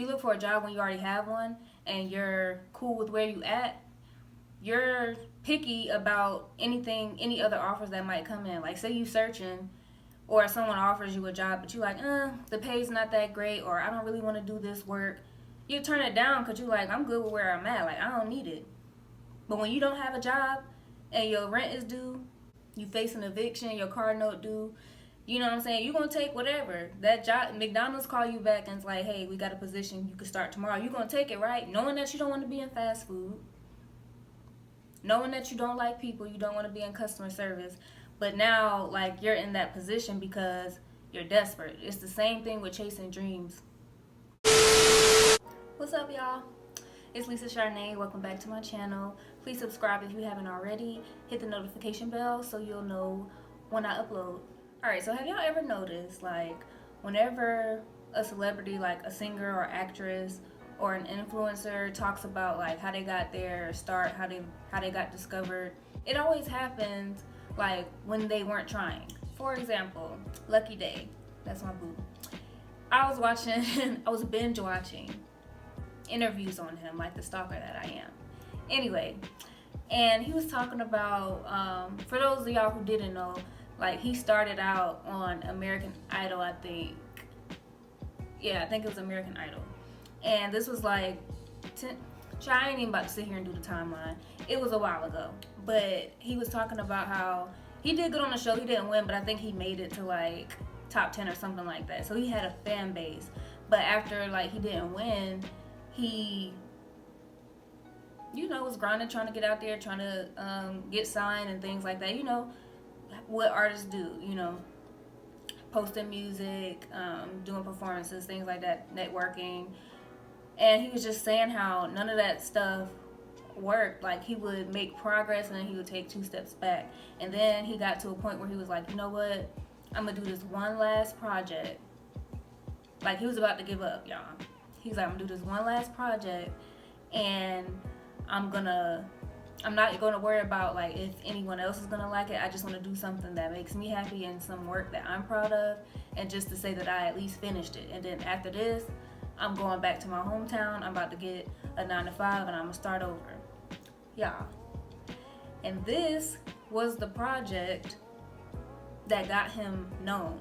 You look for a job when you already have one and you're cool with where you at, you're picky about any other offers that might come in. Like, say you searching, or someone offers you a job, but you like, the pay's not that great, or I don't really want to do this work. You turn it down because you like, I'm good with where I'm at. Like, I don't need it. But when you don't have a job and your rent is due, you face an eviction, your car note due, you know what I'm saying? You're going to take whatever. That job, McDonald's call you back and it's like, hey, we got a position. You can start tomorrow. You're going to take it, right? Knowing that you don't want to be in fast food. Knowing that you don't like people. You don't want to be in customer service. But now, like, you're in that position because you're desperate. It's the same thing with chasing dreams. What's up, y'all? It's Lisa Charnay. Welcome back to my channel. Please subscribe if you haven't already. Hit the notification bell so you'll know when I upload. Alright, so have y'all ever noticed, like, whenever a celebrity, like a singer or actress or an influencer talks about, like, how they got their start, how they got discovered, it always happens, like, when they weren't trying. For example, Lucky Day. That's my boo. I was binge watching interviews on him, like the stalker that I am. Anyway, and he was talking about, for those of y'all who didn't know, like, he started out on American Idol, I think. Yeah, I think it was American Idol. And this was like, I ain't even about to sit here and do the timeline. It was a while ago. But he was talking about how he did good on the show. He didn't win, but I think he made it to like top 10 or something like that. So he had a fan base. But after, like, he didn't win, he, was grinding, trying to get out there, trying to get signed and things like that. What artists do, posting music, doing performances, things like that, networking. And he was just saying how none of that stuff worked. Like, he would make progress and then he would take 2 steps back. And then he got to a point where he was like, you know what? I'm going to do this one last project. Like, he was about to give up, y'all. He's like, I'm going to do this one last project and I'm not going to worry about, like, if anyone else is going to like it. I just want to do something that makes me happy and some work that I'm proud of, and just to say that I at least finished it. And then after this, I'm going back to my hometown. I'm about to get a 9 to 5 and I'm going to start over. Y'all. And this was the project that got him known.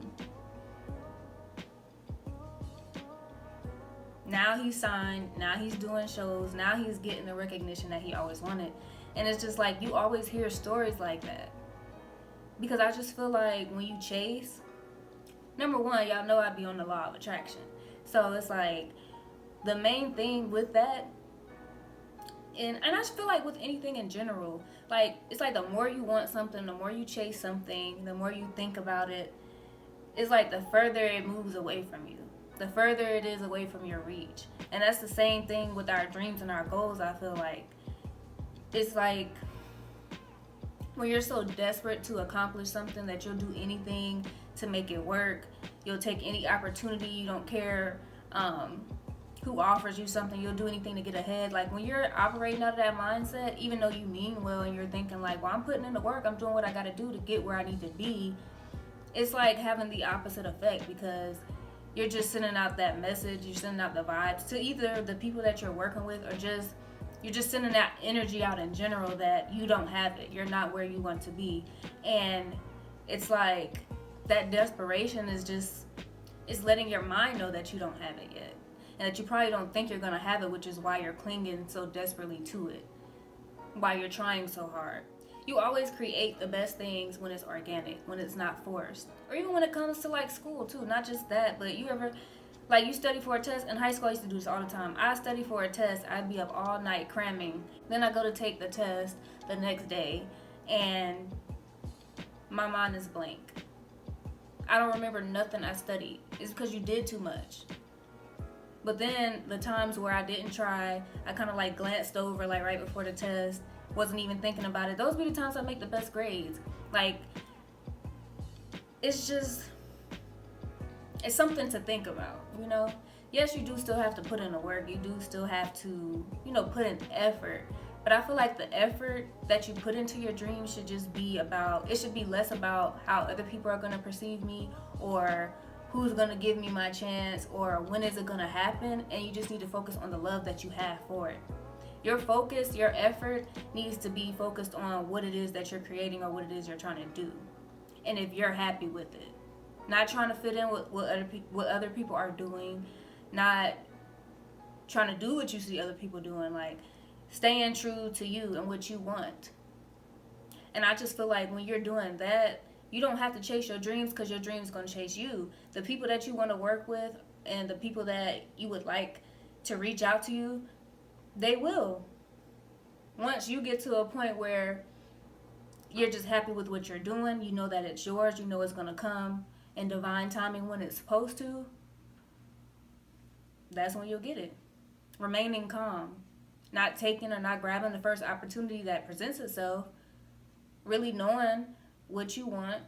Now he's signed, now he's doing shows, now he's getting the recognition that he always wanted. And it's just like, you always hear stories like that. Because I just feel like when you chase, number one, y'all know I be on the law of attraction. So it's like, the main thing with that, and I just feel like with anything in general, like, it's like the more you want something, the more you chase something, the more you think about it, it's like the further it moves away from you. The further it is away from your reach. And that's the same thing with our dreams and our goals, I feel like. It's like when you're so desperate to accomplish something that you'll do anything to make it work. You'll take any opportunity. You don't care who offers you something. You'll do anything to get ahead. Like, when you're operating out of that mindset, even though you mean well and you're thinking like, well, I'm putting in the work, I'm doing what I got to do to get where I need to be, it's like having the opposite effect, because you're just sending out that message, you're sending out the vibes to either the people that you're working with, or you're just sending that energy out in general that you don't have it. You're not where you want to be. And it's like that desperation is letting your mind know that you don't have it yet. And that you probably don't think you're going to have it, which is why you're clinging so desperately to it. Why you're trying so hard. You always create the best things when it's organic, when it's not forced. Or even when it comes to, like, school too. Not just that, but you ever, like, you study for a test. In high school, I used to do this all the time. I study for a test. I'd be up all night cramming. Then I go to take the test the next day, and my mind is blank. I don't remember nothing I studied. It's because you did too much. But then the times where I didn't try, I kind of like glanced over, like, right before the test, wasn't even thinking about it. Those be the times I make the best grades. Like, it's something to think about, Yes, you do still have to put in the work. You do still have to, put in effort. But I feel like the effort that you put into your dream should just be it should be less about how other people are going to perceive me, or who's going to give me my chance or when is it going to happen, and you just need to focus on the love that you have for it. Your focus, your effort needs to be focused on what it is that you're creating or what it is you're trying to do. And if you're happy with it, not trying to fit in with what other people are doing, not trying to do what you see other people doing, like staying true to you and what you want. And I just feel like when you're doing that, you don't have to chase your dreams because your dreams going to chase you. The people that you want to work with and the people that you would like to reach out to you, they will. Once you get to a point where you're just happy with what you're doing, you know that it's yours, you know it's going to come in divine timing when it's supposed to, that's when you'll get it. Remaining calm, not taking or not grabbing the first opportunity that presents itself, really knowing what you want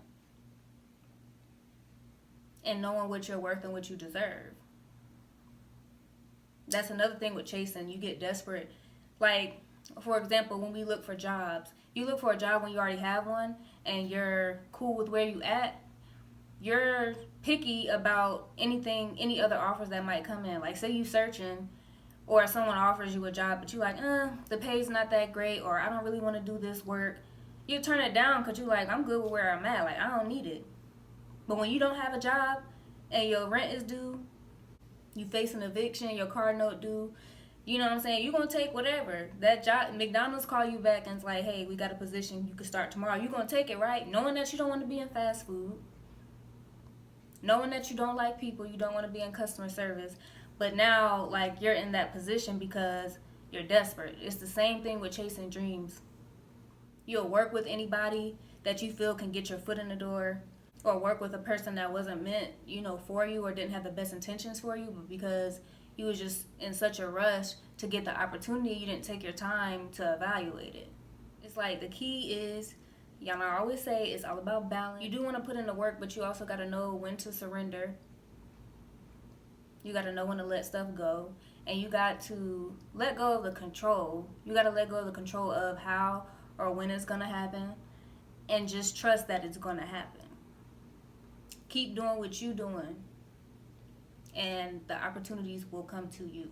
and knowing what you're worth and what you deserve. That's another thing with chasing. You get desperate. Like, for example, when we look for jobs, you look for a job when you already have one and you're cool with where you at. You're picky about any other offers that might come in. Like, say you searching or someone offers you a job, but you're like, the pay's not that great, or I don't really want to do this work. You turn it down because you're like, I'm good with where I'm at. Like, I don't need it. But when you don't have a job and your rent is due, you face an eviction, your car note due, you know what I'm saying? You're going to take whatever. That job, McDonald's call you back and it's like, hey, we got a position. You can start tomorrow. You're going to take it, right? Knowing that you don't want to be in fast food. Knowing that you don't like people. You don't want to be in customer service. But now, like, you're in that position because you're desperate. It's the same thing with chasing dreams. You'll work with anybody that you feel can get your foot in the door, or work with a person that wasn't meant, for you, or didn't have the best intentions for you, but because you was just in such a rush to get the opportunity, you didn't take your time to evaluate it. It's like the key is, y'all know I always say, it's all about balance. You do want to put in the work, but you also got to know when to surrender. You got to know when to let stuff go. And you got to let go of the control. You got to let go of the control of how or when it's going to happen. And just trust that it's going to happen. Keep doing what you're doing. And the opportunities will come to you.